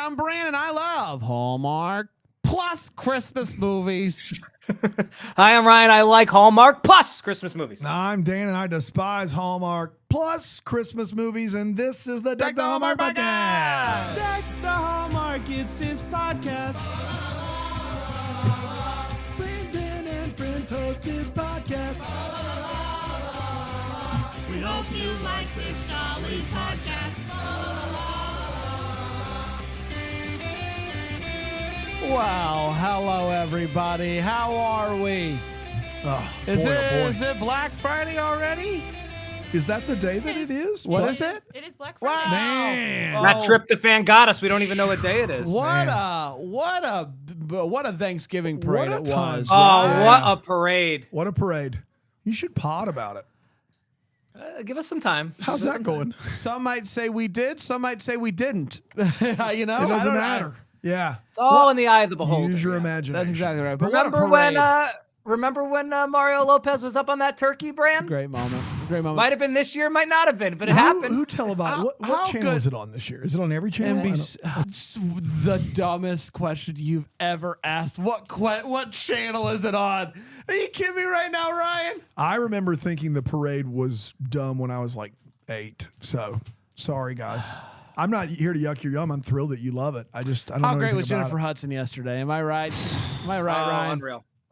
I'm Brandon. I love Hallmark plus Christmas movies. Hi, I'm Ryan. I like Hallmark plus Christmas movies. I'm Dan, and I despise Hallmark plus Christmas movies, and this is the Deck the Hallmark Podcast. Deck the Hallmark, it's his podcast. Brandon and friends host this podcast. We hope you like this jolly podcast. Well, hello everybody. How are we? Oh, Is boy, oh, boy. is it Black Friday already? Is that the day that it is? What is it? It is Black Wow. Friday. Man. That tryptophan got us. We don't even know what day it is. What a Thanksgiving parade What a it time. was. Oh, right? what a parade. What a parade. You should pod about it. Give us some time. How's that going? Some might say we did, some might say we didn't. You know, It I doesn't don't- matter. Yeah. It's all in the eye of the beholder. Use your yeah. imagination. That's exactly right. But what a Remember parade. when Mario Lopez was up on that turkey brand? Great moment. Great moment. Might have been this year, might not have been, but it happened. Who televised? What How channel good- is it on this year? Is it on every channel? NBC. It's the dumbest question you've ever asked. What channel is it on? Are you kidding me right now, Ryan? I remember thinking the parade was dumb when I was like 8. So sorry, guys. I'm not here to yuck your yum. I'm thrilled that you love it. I don't How know great anything was about Jennifer it. Hudson yesterday? Am I right? Am I right, Ryan?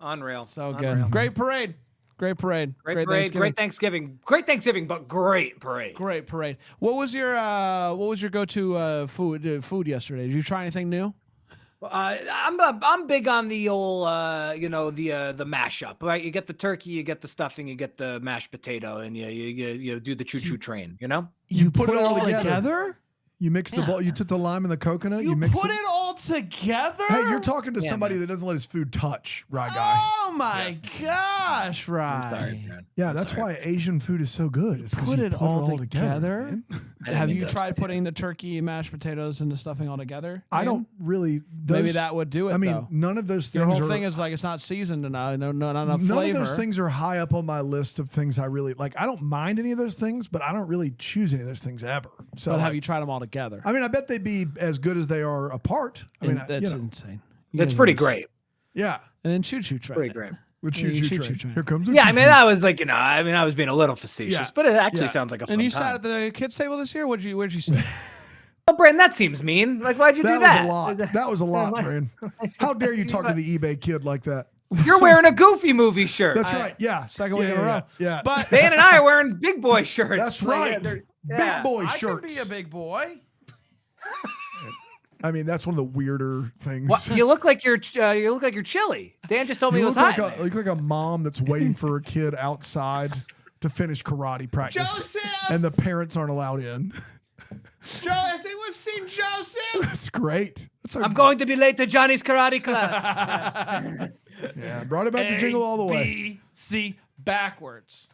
Unreal. So Unreal. good. Great parade. Great parade. Great parade. Great Thanksgiving. Great Thanksgiving, but great parade. Great parade. What was your go-to food yesterday? Did you try anything new? I'm big on the old the mashup, right? You get the turkey, you get the stuffing, you get the mashed potato, and you do the choo-choo train, you know? You put it all together? You mix the ball. You took the lime and the coconut. You mix put it all together? Hey, you're talking to somebody man. that doesn't let his food touch, right, guy? Oh my gosh, Ryan. I'm sorry, man. Yeah, that's why Asian food is so good. It's 'cause Put you it all together? man. Have mean you to tried upset putting the turkey, mashed potatoes, and the stuffing all together? I Dan? don't really. Maybe that would do it. I mean, though. none of those things. Your whole are, thing is like it's not seasoned enough. Not enough none flavor. of those things are high up on my list of things I really like. I don't mind any of those things, but I don't really choose any of those things ever. So, But have like, you tried them all together? I mean, I bet they'd be as good as they are apart. I mean, that's you know, insane. That's pretty great. yeah. And then choo-choo train. Pretty great. With Yeah, choo-choo choo-choo train. train. Here comes the Yeah, I choo-choo. mean, I was like, I was being a little facetious, Yeah. but it actually Yeah. sounds like a fun And you time. sat at the kids' table this year. Where'd you sit? Oh, Brandon, that seems mean. Like, why'd you do That that? was a lot. That was a lot, Brian. How dare you talk to the eBay kid like that? You're wearing a Goofy movie shirt. That's right. Yeah. Second week in a row. Yeah. But Dan and I are wearing big boy shirts. That's Like, right. they're- Big yeah. boy I shirts. could be a big boy. I mean, that's one of the weirder things. What? You look like you're chilly. Dan just told me You it was look hot. like a mom that's waiting for a kid outside to finish karate practice. Joseph! And the parents aren't allowed in. Joe, has anyone seen Joseph? That's great. That's I'm going to be late to Johnny's karate class. Yeah, brought it back to Jingle All the Way. B, C, backwards.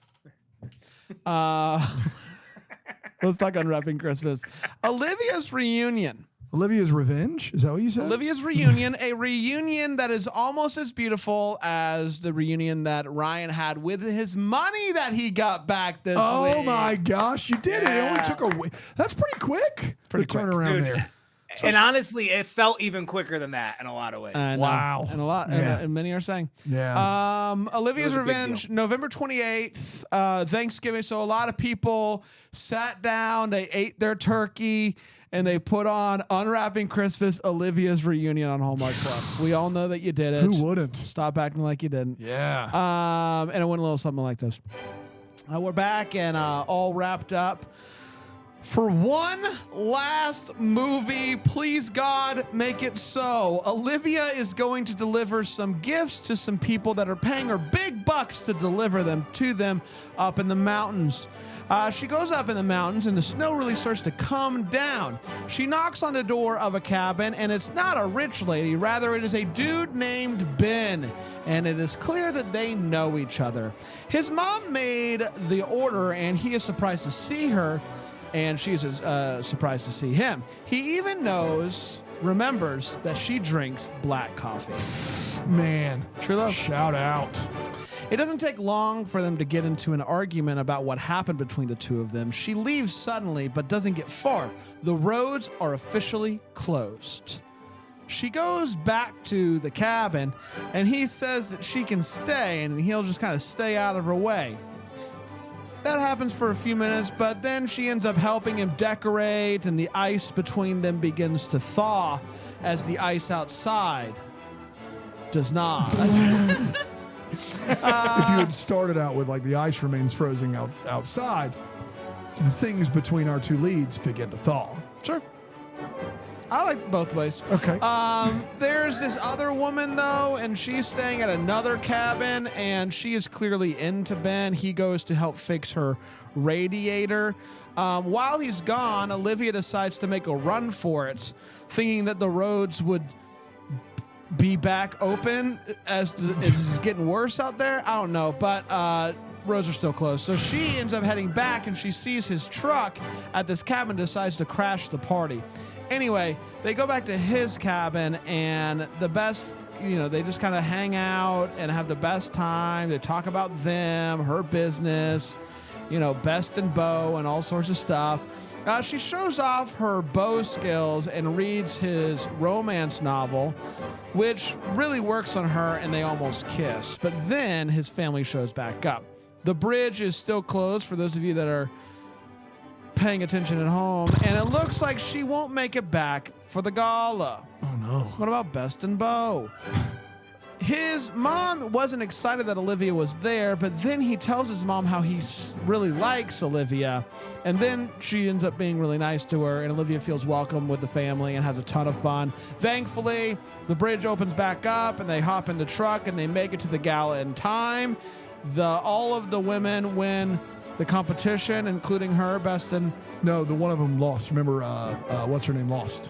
Let's talk Unwrapping Christmas. Olivia's reunion. Olivia's Revenge? Is that what you said? Olivia's reunion, a reunion that is almost as beautiful as the reunion that Ryan had with his money that he got back this week. Oh my gosh, you did it. It only took a week. That's pretty quick. Pretty the quick. turnaround Dude. there. And honestly, it felt even quicker than that in a lot of ways. I know. Wow. And a lot, Yeah. and many are saying. Yeah. Olivia's It was a big Revenge, November 28th, Thanksgiving. So a lot of people sat down, they ate their turkey, and they put on Unwrapping Christmas, Olivia's Reunion on Hallmark Plus. We all know that you did it. Who wouldn't? Stop acting like you didn't. Yeah. And it went a little something like this. We're back and all wrapped up for one last movie. Please, God, make it so. Olivia is going to deliver some gifts to some people that are paying her big bucks to deliver them to them up in the mountains. She goes up in the mountains and the snow really starts to come down. She knocks on the door of a cabin and it's not a rich lady. Rather, it is a dude named Ben. And it is clear that they know each other. His mom made the order and he is surprised to see her. And she's surprised to see him. He even remembers that she drinks black coffee. Man. True love. Shout out. It doesn't take long for them to get into an argument about what happened between the two of them. She leaves suddenly, but doesn't get far. The roads are officially closed. She goes back to the cabin, and he says that she can stay, and he'll just kind of stay out of her way. That happens for a few minutes, but then she ends up helping him decorate, and the ice between them begins to thaw as the ice outside does not. If you had started out with like the ice remains frozen outside, the things between our two leads begin to thaw. Sure. I like both ways. Okay. There's this other woman, though, and she's staying at another cabin, and she is clearly into Ben. He goes to help fix her radiator. While he's gone, Olivia decides to make a run for it, thinking that the roads would be back open as it's getting worse out there. I don't know, but roads are still closed. So she ends up heading back, and she sees his truck at this cabin, decides to crash the party. Anyway, they go back to his cabin, and the best, they just kind of hang out and have the best time. They talk about them, her business, best in bow and all sorts of stuff. She shows off her bow skills and reads his romance novel, which really works on her, and they almost kiss. But then his family shows back up. The bridge is still closed for those of you that are paying attention at home, and it looks like she won't make it back for the gala. Oh no. What about Best in Bow? His mom wasn't excited that Olivia was there, but then he tells his mom how he really likes Olivia, and then she ends up being really nice to her, and Olivia feels welcome with the family and has a ton of fun. Thankfully, the bridge opens back up, and they hop in the truck, and they make it to the gala in time. All of the women win the competition, including her, Best in... No, the one of them lost. Remember, what's her name lost?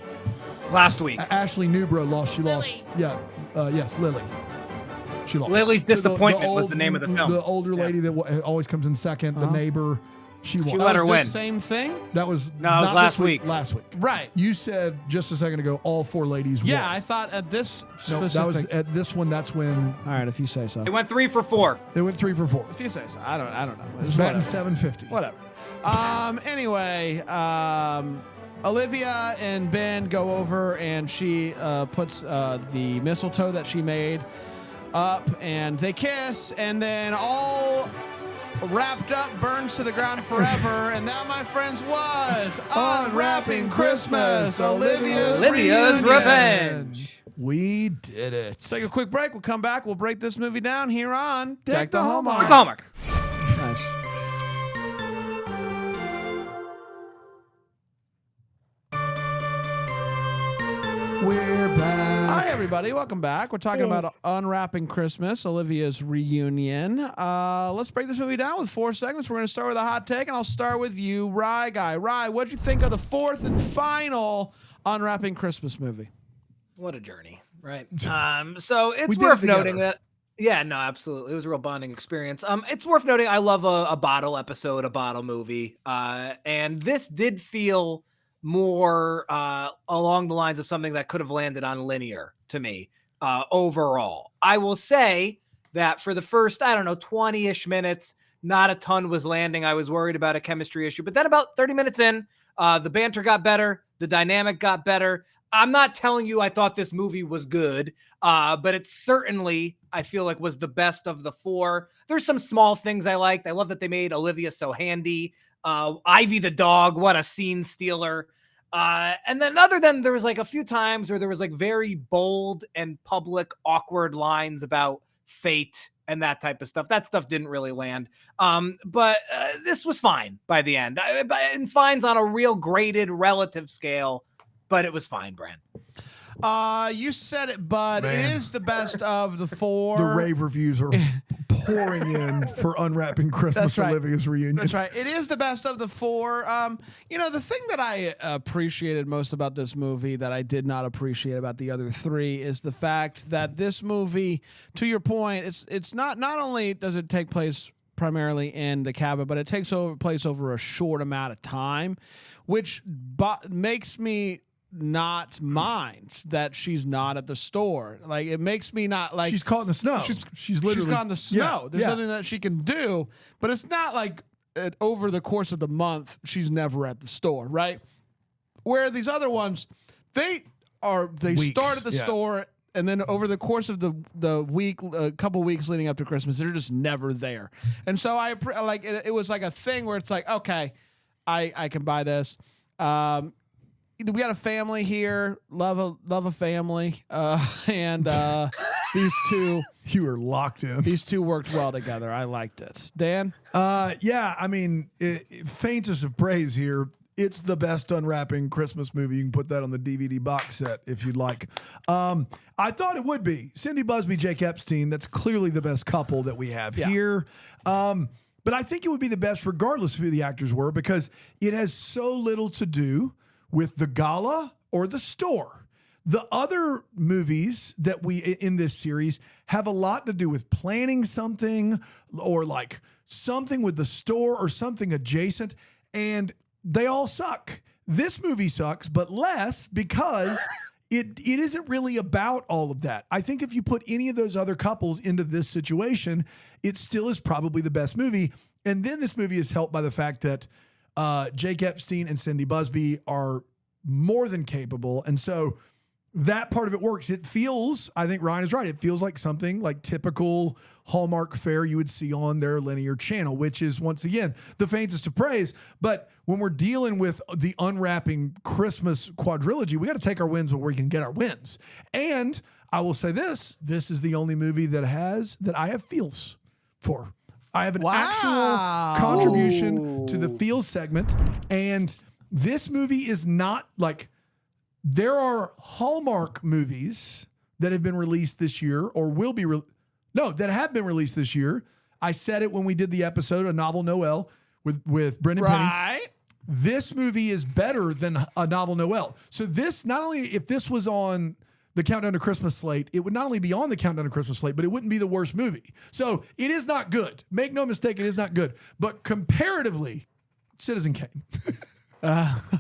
Last week. Ashley Newbro lost. She lost. Lily. Yeah. Yes, Lily. She lost. Lily's So Disappointment was the name of the film. The older lady that always comes in second, the neighbor, she won. She let her was the win. same thing? That was No, it was not last this week. week. Last week. Right. You said just a second ago all four ladies Yeah, won. I thought at this No, specific... that was at this one. That's when All right, if you say so. It went 3 for 4. they went 3 for 4. If you say so. I don't know. It's Batting whatever. 750. Whatever. Anyway, Olivia and Ben go over, and she puts the mistletoe that she made up, and they kiss, and then all wrapped up burns to the ground forever. And that, my friends, was Unwrapping Christmas, Olivia's Reunion. Revenge. We did it. Let's take a quick break. We'll come back. We'll break this movie down here on Deck the Hallmark. Hallmark. Nice. We're back. Hi, everybody. Welcome back. We're talking about Unwrapping Christmas, Olivia's Reunion. Let's break this movie down with 4 segments. We're going to start with a hot take, and I'll start with you, Rye Guy. Rye, what'd you think of the 4th and final Unwrapping Christmas movie? What a journey, right? So it's We did worth it noting together. that. Yeah, no, absolutely. It was a real bonding experience. It's worth noting I love a bottle episode, a bottle movie. And this did feel more along the lines of something that could have landed on linear to me overall. I will say that for the first, 20-ish minutes, not a ton was landing. I was worried about a chemistry issue. But then about 30 minutes in, the banter got better. The dynamic got better. I'm not telling you I thought this movie was good, but it certainly, I feel like, was the best of the 4. There's some small things I liked. I love that they made Olivia so handy. Ivy the dog, what a scene stealer. And then other than there was like a few times where there was like very bold and public awkward lines about fate and that type of stuff. That stuff didn't really land. But this was fine by the end. And fine's on a real graded relative scale. But it was fine, Bran. You said it, bud. Man. It is the best of the 4. The rave reviews are pouring in for Unwrapping Christmas, That's right. Olivia's Reunion. That's right. It is the best of the 4. The thing that I appreciated most about this movie that I did not appreciate about the other 3 is the fact that this movie, to your point, it's not only does it take place primarily in the cabin, but it takes place over a short amount of time, which makes me not mind that she's not at the store. Like, it makes me not like she's caught in the snow. She's literally caught in the snow. Yeah, There's something that she can do, but it's not like over the course of the month she's never at the store, right? Where these other ones, they Weeks. start at the store, and then over the course of the week, a couple weeks leading up to Christmas, they're just never there. And so I like it was like a thing where it's like, okay, I can buy this. We got a family here, love a family, and these two. You were locked in. These two worked well together. I liked it. Dan? Yeah, I mean, faintest of praise here. It's the best Unwrapping Christmas movie. You can put that on the DVD box set if you'd like. I thought it would be. Cindy Busby, Jake Epstein, that's clearly the best couple that we have here. But I think it would be the best regardless of who the actors were, because it has so little to do with the gala or the store. The other movies that we in this series have a lot to do with planning something or like something with the store or something adjacent, and they all suck. This movie sucks, but less because it isn't really about all of that. I think if you put any of those other couples into this situation, it still is probably the best movie. And then this movie is helped by the fact that Jake Epstein and Cindy Busby are more than capable. And so that part of it works. It feels, I think Ryan is right, it feels like something like typical Hallmark fare you would see on their linear channel, which is, once again, the faintest of praise. But when we're dealing with the Unwrapping Christmas quadrilogy, we got to take our wins where we can get our wins. And I will say this is the only movie that I have feels for. I have an actual contribution to the feels segment. And this movie is not like, there are Hallmark movies that have been released this year or will be that have been released this year. I said it when we did the episode, A Novel Noel with Brendan Penny. This movie is better than A Novel Noel. So this, not only if this was on the Countdown to Christmas slate, it would not only be on the Countdown to Christmas slate, but it wouldn't be the worst movie. So it is not good. Make no mistake, it is not good. But comparatively, Citizen Kane.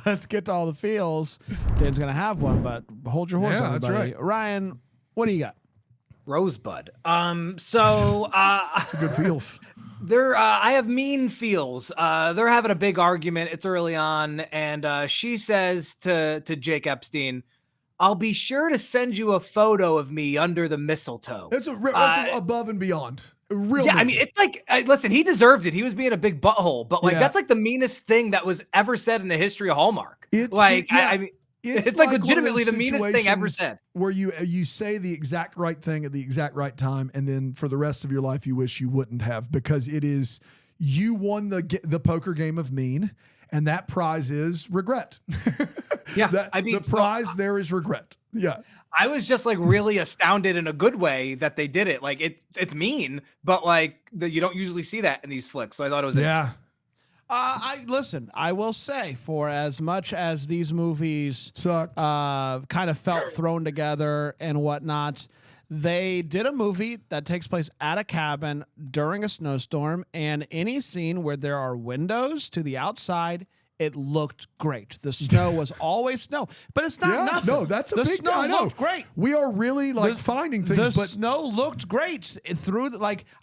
Let's get to all the feels. Dan's going to have one, but hold your horse on it, that's buddy. right. Ryan, what do you got? Rosebud. It's a good feels. I have mean feels. They're having a big argument. It's early on, and she says to Jake Epstein, "I'll be sure to send you a photo of me under the mistletoe." That's above and beyond. I mean, it's like, listen, he deserved it. He was being a big butthole, but like, that's like the meanest thing that was ever said in the history of Hallmark. It's like legitimately the meanest thing ever said. Where you say the exact right thing at the exact right time, and then for the rest of your life, you wish you wouldn't have, because it is, you won the poker game of mean, and that prize is regret. The prize there is regret. Yeah. I was just like really astounded in a good way that they did it. Like it's mean, but like you don't usually see that in these flicks. So I thought it was interesting. I will say, for as much as these movies sucked, kind of felt thrown together and whatnot, they did a movie that takes place at a cabin during a snowstorm, and any scene where there are windows to the outside, it looked great. The snow was always snow, but it's not nothing. No, that's the snow I know. Looked great. We are really finding things. The snow looked great through.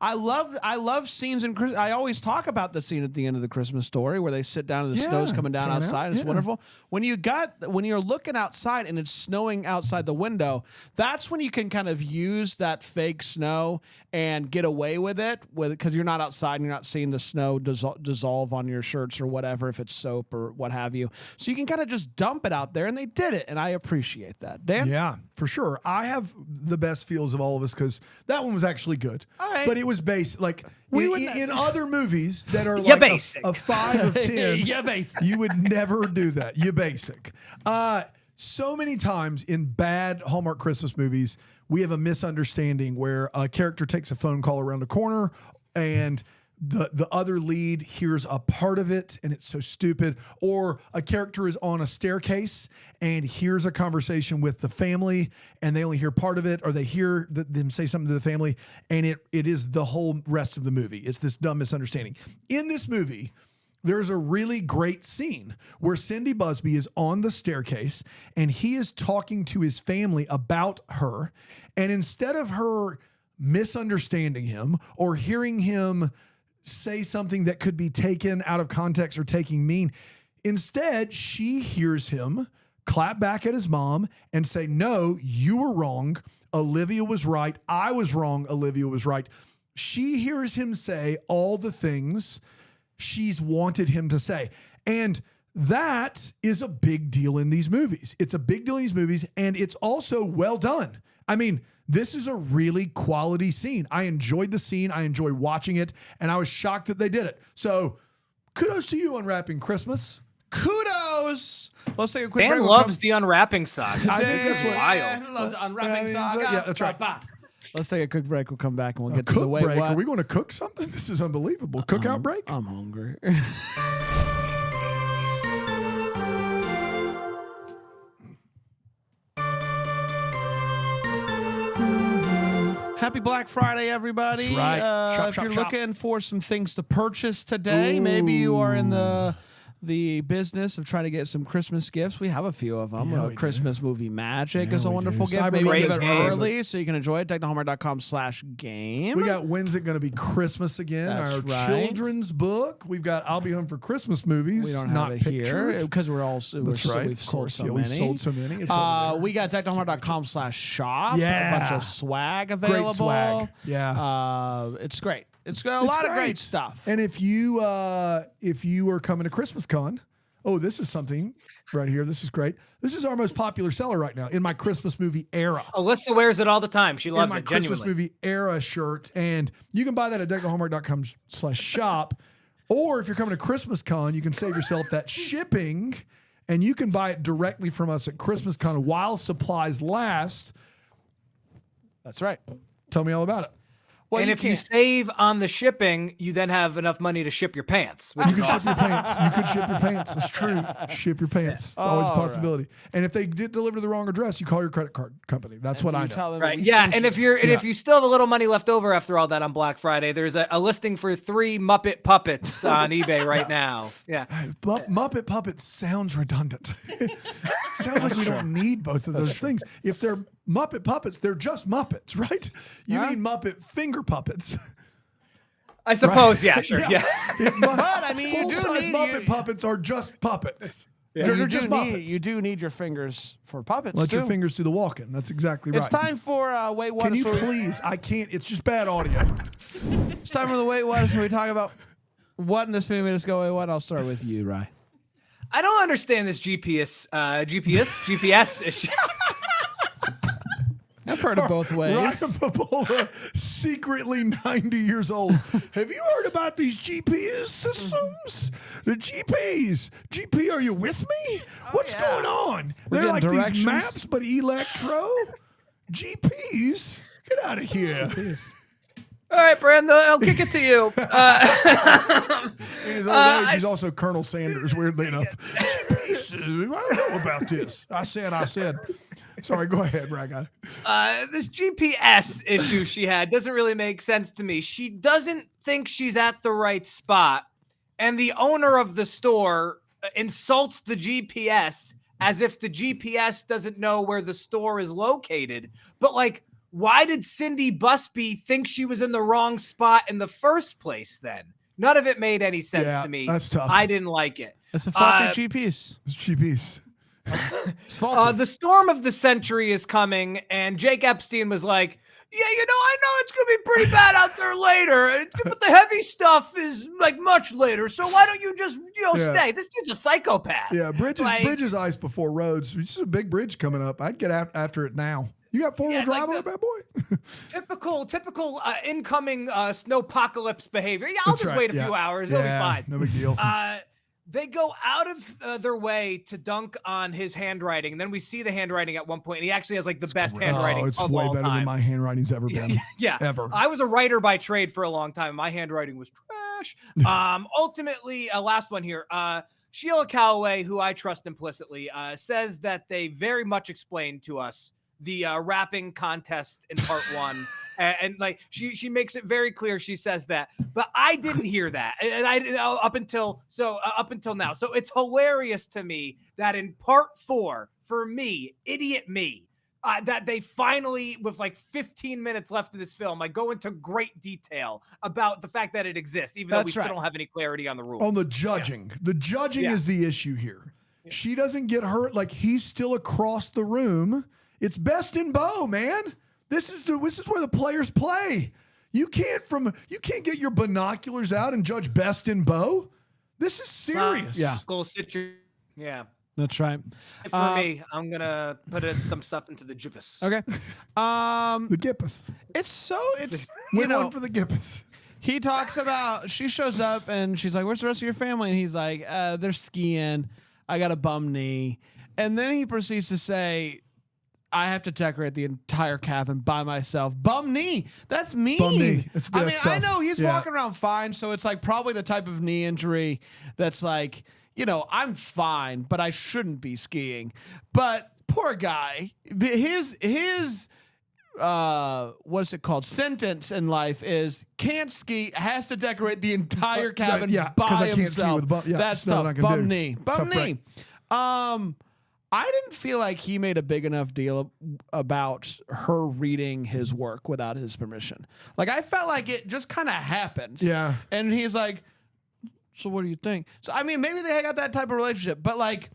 I love scenes in. I always talk about the scene at the end of the Christmas Story where they sit down and the snow's coming down outside. It's wonderful. When you're looking outside and it's snowing outside the window, that's when you can kind of use that fake snow and get away with it, because you're not outside and you're not seeing the snow dissolve on your shirts or whatever, if it's soap or what have you. So you can kind of just dump it out there, and they did it, and I appreciate that. Dan? Yeah, for sure. I have the best feels of all of us because that one was actually good. All right. But it was based, like, in other movies that are like a 5 of 10, you would never do that. You basic. So many times in bad Hallmark Christmas movies, we have a misunderstanding where a character takes a phone call around the corner and the other lead hears a part of it and it's so stupid, or a character is on a staircase and hears a conversation with the family and they only hear part of it, or they hear them say something to the family and it is the whole rest of the movie. It's this dumb misunderstanding. In this movie, there's a really great scene where Cindy Busby is on the staircase and he is talking to his family about her. And instead of her misunderstanding him or hearing him say something that could be taken out of context or taking mean, instead she hears him clap back at his mom and say, no, you were wrong. Olivia was right. I was wrong. Olivia was right. She hears him say all the things she's wanted him to say. And that is a big deal in these movies. It's a big deal in these movies, and it's also well done. I mean, this is a really quality scene. I enjoyed the scene. I enjoyed watching it, and I was shocked that they did it. So kudos to you, Unwrapping Christmas. Kudos. Let's take a quick break. Dan loves the Unwrapping saga. I think that's what Dan loves the Unwrapping saga. Yeah, that's right. Let's take a quick break. We'll come back and we'll A get to the cook way break? what. Are we going to cook something? This is unbelievable. Cookout break? I'm hungry. Happy Black Friday, everybody. That's right. Shop, if shop, you're shop. looking for some things to purchase today, maybe you are in the business of trying to get some Christmas gifts. We have a few of them. Yeah, we Christmas movie Magic Yeah, is a we wonderful do. gift. Cyber Maybe Monday give is it great. early so you can enjoy it. TechnoHallmark.com/game. We got When's It Gonna Be Christmas Again? That's Our right. children's book. We've got I'll Be Home for Christmas movies. We don't not have it pictured. here because we're all That's right. we've Of sold course. so Yeah, many. we sold so many. It's over there. We got TechnoHallmark.com/shop. Yeah. A bunch of swag available. Great swag. Yeah. It's great. It's got a lot of great stuff. And if you are coming to Christmas Con, this is something right here. This is great. This is our most popular seller right now in my Christmas movie era. Alyssa wears it all the time. She loves in my it, Christmas genuinely. movie era shirt. And you can buy that at DecknoHallmark.com/shop. Or if you're coming to Christmas Con, you can save yourself that shipping and you can buy it directly from us at Christmas Con while supplies last. That's right. Tell me all about it. Well, and if you save on the shipping, you then have enough money to ship your pants. Which You is can ship awesome. your pants. You could ship your pants. It's true. Ship your pants. It's always a All possibility. And if they did deliver to the wrong address, you call your credit card company. That's what I know. Right. Yeah. And if you still have a little money left over after all that on Black Friday, there's a listing for 3 Muppet puppets on eBay right now. Yeah. Muppet Puppets sounds redundant. Sounds like we don't need both of those things. If they're Muppet Puppets, they're just Muppets, right? You mean Muppet finger puppets. I suppose, yeah, sure. Yeah. But I mean, you do full-size need- Muppet Puppets are just puppets. Yeah. They're You just do Muppets. need, you do need your fingers for puppets. Let too. your fingers do the walking. That's exactly right. It's time for Wait What. Can you So we- please? I can't. It's just bad audio. It's time for the Wait What. So we talk about what in this movie. Let's go Wait What. I'll start with you, Rye. I don't understand this GPS issue. I've heard it both ways. Ryan Pappolla, secretly 90 years old. Have you heard about these GPS systems? The GPS. GP, are you with me? What's going on? We're They're like getting these directions. maps, but electro. GPS? Get out of here. All right, Brandon, I'll kick it to you. In his old age, he's also Colonel Sanders, weirdly enough. GPS, I don't know about this. I said. Sorry, go ahead, Brad guy. This GPS issue she had doesn't really make sense to me. She doesn't think she's at the right spot, and the owner of the store insults the GPS as if the GPS doesn't know where the store is located. But like, why did Cindy Busby think she was in the wrong spot in the first place then? None of it made any sense to me. That's tough. I didn't like it. It's a faulty GPS. It's GPS. It's faulty. The storm of the century is coming, and Jake Epstein was like, yeah, I know it's going to be pretty bad out there later, but the heavy stuff is like much later, so why don't you just, stay? This dude's a psychopath. Yeah, bridges ice before roads. It's just a big bridge coming up. I'd get after it now. You got four-wheel drive on that bad boy? Typical incoming snowpocalypse behavior. Yeah, I'll just wait a few hours. It'll be fine. No big deal. They go out of their way to dunk on his handwriting, and then we see the handwriting at one point, and he actually has like the best handwriting it's of way all better time. than my handwriting's ever been. Yeah, ever. I was a writer by trade for a long time. My handwriting was trash. Ultimately, last one here. Sheila Calloway, who I trust implicitly, says that they very much explained to us the rapping contest in part 1 And like she makes it very clear. She says that, but I didn't hear that, and I up until now. So it's hilarious to me that in part 4, for me, idiot me, that they finally, with like 15 minutes left of this film, I go into great detail about the fact that it exists, even though we still don't have any clarity on the rules. On the judging. The judging is the issue here. Yeah. She doesn't get hurt. Like, he's still across the room. It's best in bow, man. This is where the players play. You can't get your binoculars out and judge best in bow. This is serious. Yeah. That's right. For me, I'm gonna put some stuff into the jippus. Okay. The gippus. It's one for the gippus. He talks about, she shows up and she's like, "Where's the rest of your family?" And he's like, "They're skiing. I got a bum knee." And then he proceeds to say, "I have to decorate the entire cabin by myself." Bum knee. That's mean. Bum knee. I know he's walking around fine, so it's like probably the type of knee injury that's like, I'm fine, but I shouldn't be skiing. But poor guy, his what's it called? Sentence in life is can't ski, has to decorate the entire cabin by himself. That's tough. Bum knee. Bum knee. I didn't feel like he made a big enough deal about her reading his work without his permission. Like, I felt like it just kind of happened. Yeah. And he's like, "So what do you think?" So, I mean, maybe they got that type of relationship, but like,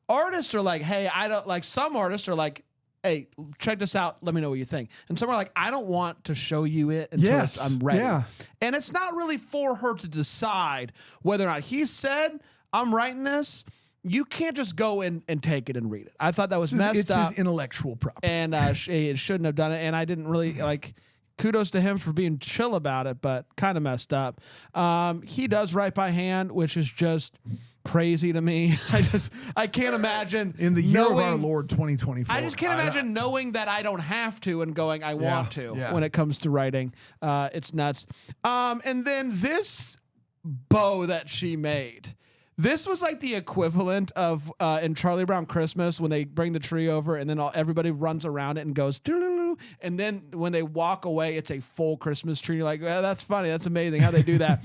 artists are like, "Hey, I don't like," some artists are like, "Hey, check this out. Let me know what you think." And some are like, "I don't want to show you it until I'm ready." Yeah. And it's not really for her to decide whether or not he said, "I'm writing this." You can't just go in and take it and read it. I thought that was messed up. It's his intellectual property. And he shouldn't have done it. And I didn't really kudos to him for being chill about it, but kind of messed up. He does write by hand, which is just crazy to me. I can't imagine in the year of our Lord 2024. I just can't imagine knowing that I don't have to and going, I want to when it comes to writing. It's nuts. And then this bow that she made. This was like the equivalent of in Charlie Brown Christmas when they bring the tree over and then everybody runs around it and goes doo-doo-doo. And then when they walk away, it's a full Christmas tree. You're like, well, that's funny. That's amazing how they do that.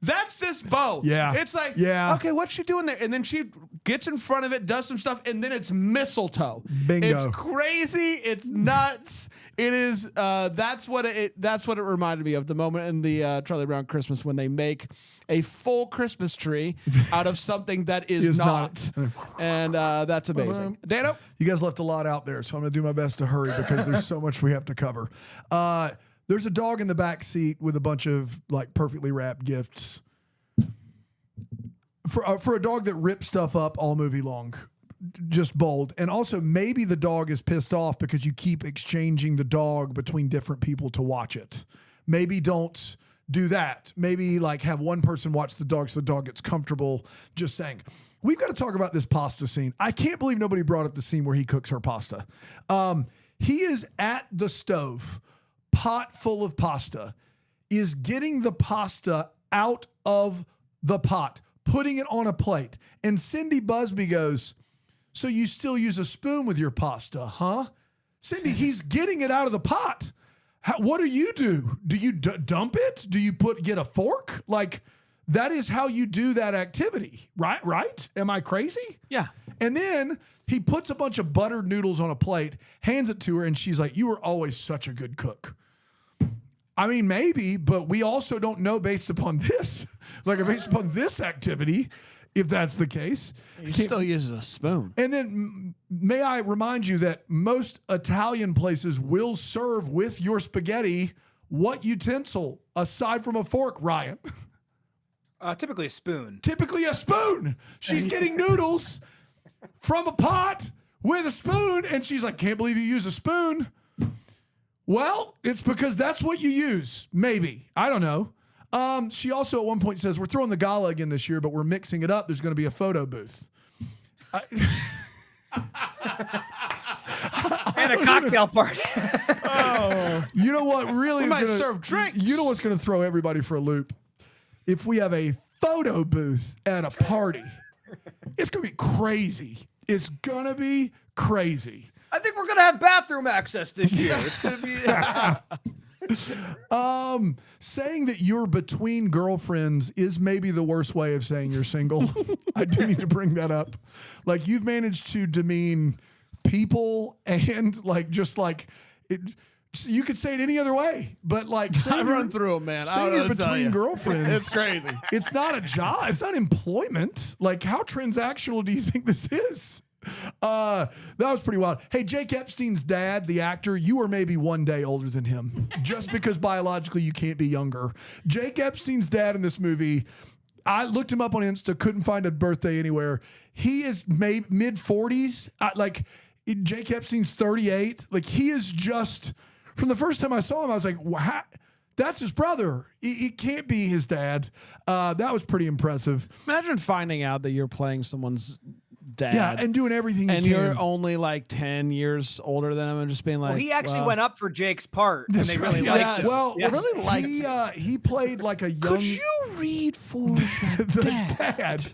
That's this bow. Yeah. It's like, okay, what's she doing there? And then she gets in front of it, does some stuff, and then it's mistletoe. Bingo. It's crazy. It's nuts. It is. That's what it reminded me of, the moment in the Charlie Brown Christmas when they make a full Christmas tree out of something that is not. And that's amazing. Dano? You guys left a lot out there, so I'm going to do my best to hurry because there's so much we have to cover. There's a dog in the back seat with a bunch of like perfectly wrapped gifts. For a dog that rips stuff up all movie long, just bold. And also maybe the dog is pissed off because you keep exchanging the dog between different people to watch it. Maybe don't do that. Maybe like have one person watch the dog so the dog gets comfortable. Just saying. We've got to talk about this pasta scene. I can't believe nobody brought up the scene where he cooks her pasta. He is at the stove, pot full of pasta, is getting the pasta out of the pot, putting it on a plate. And Cindy Busby goes, "So you still use a spoon with your pasta, huh?" Cindy, he's getting it out of the pot. What do you do? Do you dump it? Do you get a fork? Like, that is how you do that activity, right? Right? Am I crazy? Yeah. And then he puts a bunch of buttered noodles on a plate, hands it to her, and she's like, "You were always such a good cook." I mean, maybe, but we also don't know based upon this, based upon this activity, if that's the case. He still uses a spoon. And then may I remind you that most Italian places will serve with your spaghetti what utensil aside from a fork, Ryan? Typically a spoon. Typically a spoon. She's getting noodles from a pot with a spoon, and she's like, "Can't believe you use a spoon." Well, it's because that's what you use. Maybe. I don't know. She also at one point says, "We're throwing the gala again this year, but we're mixing it up. There's going to be a photo booth." And a cocktail party. You know what really we might serve drinks. You know what's going to throw everybody for a loop? If we have a photo booth at a party, it's going to be crazy. It's going to be crazy. think we're gonna have bathroom access this year. It's gonna be. Saying that you're between girlfriends is maybe the worst way of saying you're single. I do need to bring that up. Like, you've managed to demean people and like just like it. You could say it any other way, but like I run through them, man. I saying don't know you're what to tell between you. girlfriends. It's crazy. It's not a job. It's not employment. Like, how transactional do you think this is? That was pretty wild. Hey, Jake Epstein's dad, the actor, you are maybe one day older than him, just because biologically you can't be younger. Jake Epstein's dad in this movie, I looked him up on Insta, couldn't find a birthday anywhere. He is mid 40s. Jake Epstein's 38. Like, he is just, from the first time I saw him, I was like, wow, that's his brother. It can't be his dad. That was pretty impressive. Imagine finding out that you're playing someone's dad. Yeah, and doing everything you and can. you're only like 10 years older than him, and just being like, Well, he actually well, went up for Jake's part, and they really right. liked him. Well, Yes. really liked he played like a young Could you read for the dad.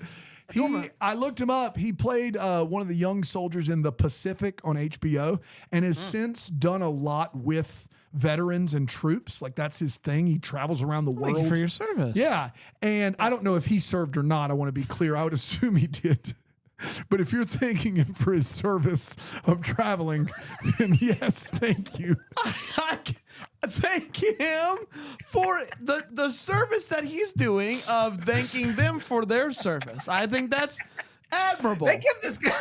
I looked him up. He played one of the young soldiers in the Pacific on HBO, and has since done a lot with veterans and troops. Like, that's his thing. He travels around the world. Thank you for your service. Yeah, and I don't know if he served or not. I want to be clear. I would assume he did. But if you're thanking him for his service of traveling, then yes, thank you. I thank him for the service that he's doing of thanking them for their service. I think that's admirable. They give this guy.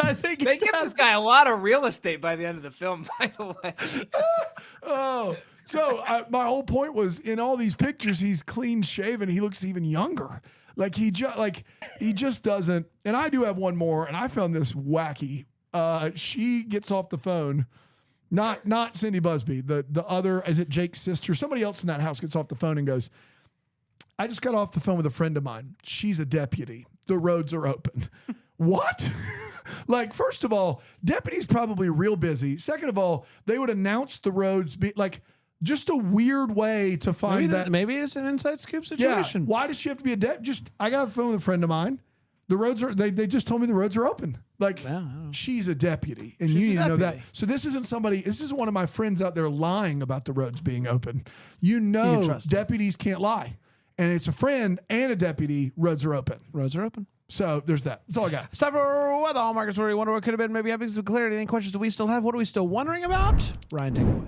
I think They give this guy a lot of real estate by the end of the film. By the way. Oh, so my whole point was, in all these pictures, he's clean shaven. He looks even younger. Like, he just doesn't. And I do have one more, and I found this wacky. She gets off the phone. Not Cindy Busby. The other, is it Jake's sister? Somebody else in that house gets off the phone and goes, I just got off the phone with a friend of mine. She's a deputy. The roads are open. What? Like, first of all, deputies probably real busy. Second of all, they would announce the roads, just a weird way to find that. Maybe it's an inside scoop Yeah. situation. Why does she have to be a deputy? I got off the phone with a friend of mine. The roads are, they just told me the roads are open. Like, Yeah, I know. she's a deputy, and She's you a need to know that. deputy. So this is one of my friends out there lying about the roads being open. You can know, trust him. deputies can't lie. And it's a friend and a deputy, roads are open. Roads are open. So there's that. That's all I got. It's time for Weather Hallmark is where we wonder what could have been. Maybe having some clarity. Any questions do we still have? What are we still wondering about? Ryan, take it away.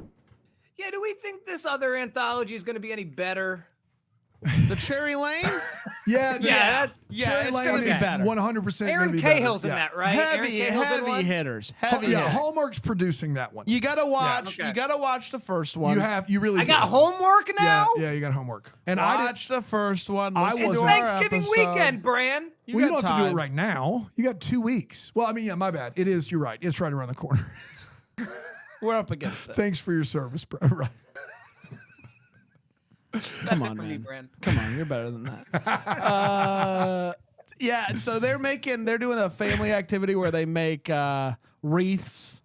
Yeah, do we think this other anthology is going to be any better? The Cherry Lane? Yeah, Yeah, Cherry it's Lane gonna be is better. 100% Aaron gonna be better. Cahill's in Yeah. that, right? Heavy, Aaron Cahill's in heavy one? hitters. Heavy Yeah, hitters. Hallmark's producing that one. You gotta watch. okay. You gotta watch the first one. You really I do. got homework now? Yeah, you got homework. And I didn't. Watch the first one. I listen wasn't- to our Thanksgiving episode. weekend, Bran. Well, you don't got have to do it time. right now. You got 2 weeks. Well, I mean, yeah, my bad. It is. You're right. It's right around the corner. We're up against it. Thanks for your service, bro. Right. Come on, on, for me, man. Bran. Come on, you're better than that. Yeah, so they're doing a family activity where they make wreaths,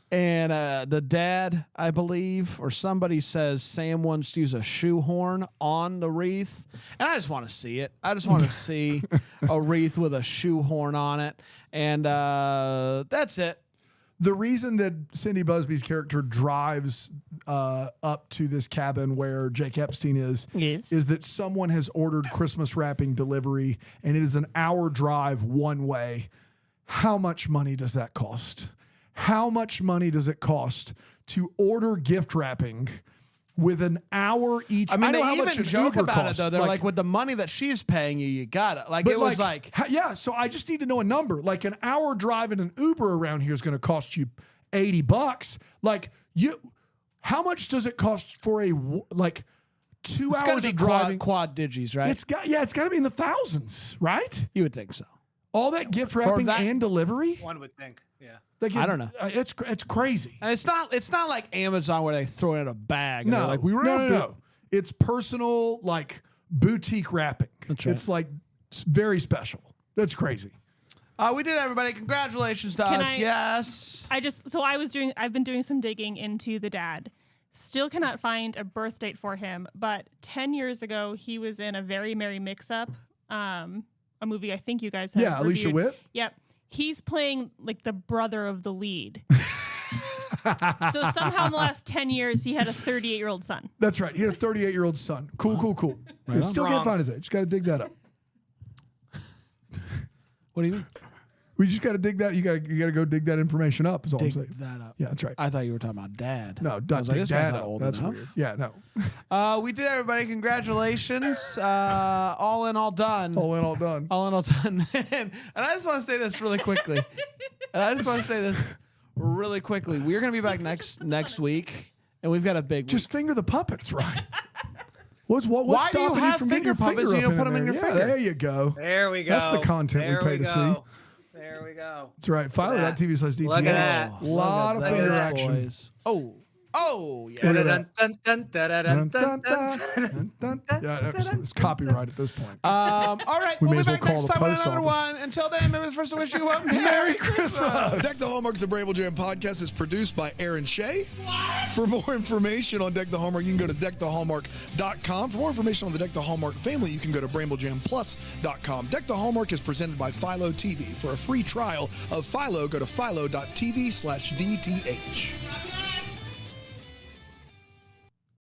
and the dad, I believe, or somebody says Sam wants to use a shoehorn on the wreath, and I just want to see it. I just want to see a wreath with a shoehorn on it, and that's it. The reason that Cindy Busby's character drives up to this cabin where Jake Epstein is that someone has ordered Christmas wrapping delivery, and it is an hour drive one way. How much money does that cost? How much money does it cost to order gift wrapping with an hour each? I mean, know they how even much an joke Uber about costs. it though. They're like, with the money that she's paying you, you got it. Like, but it was like yeah. So I just need to know a number. Like, an hour drive in an Uber around here is going to cost you $80. Like, how much does it cost for a 2 it's hours got to be of driving? quad digis, right? It's got to be in the thousands, right? You would think so. All that gift wrapping that- and delivery. One would think, yeah. Like, I don't know. It's crazy. And it's not like Amazon where they throw it in a bag. And No, they're like we no. It's personal, like, boutique wrapping. That's right. It's like very special. That's crazy. We did, everybody. Congratulations to Can us. I- Yes. I've been doing some digging into the dad. Still cannot find a birth date for him, but 10 years ago he was in A Very Merry Mix-Up, a movie I think you guys have Yeah, Alicia reviewed. Witt. Yep. He's playing like the brother of the lead. So somehow in the last 10 years, he had a 38-year-old son. That's right. He had a 38-year-old son. Cool. Right Still on. can't find his age. Just got to dig that up. What do you mean? We just got to dig that. You got to go dig that information up. Is all I'm Dig saying. that up. Yeah, that's right. I thought you were talking about dad. No, I don't was like, dig this guy's that not up. old That's enough. weird. Yeah, no. We did, everybody. Congratulations. All in, all done. All in, all done. All in, all done. And I just want to say this really quickly. We're going to be back next week, and we've got a big. Just finger the puppets, right? What's Why do you stopping have from getting finger your puppets finger and you up don't put them in there? your Yeah, finger? there you go. There we go. That's the content we pay to see. There we go. That's right. Philo.tv/DTH. Look at that. A lot of Look at finger that, action. Boys. Oh, yeah. Look at that. Dun-dun-dun-dun-dun-dun-dun. Dun, dun, dun. Yeah, it's copyright at this point. All right, We we'll may be as well back call next the time with post another office. one. Until then, remember first to wish you a Merry Christmas. Deck the Hallmark is a Bramble Jam podcast. It's produced by Aaron Shea. For more information on Deck the Hallmark, you can go to deckthehallmark.com. For more information on the Deck the Hallmark family, you can go to bramblejamplus.com. Deck the Hallmark is presented by Philo TV. For a free trial of Philo, go to philo.tv/DTH.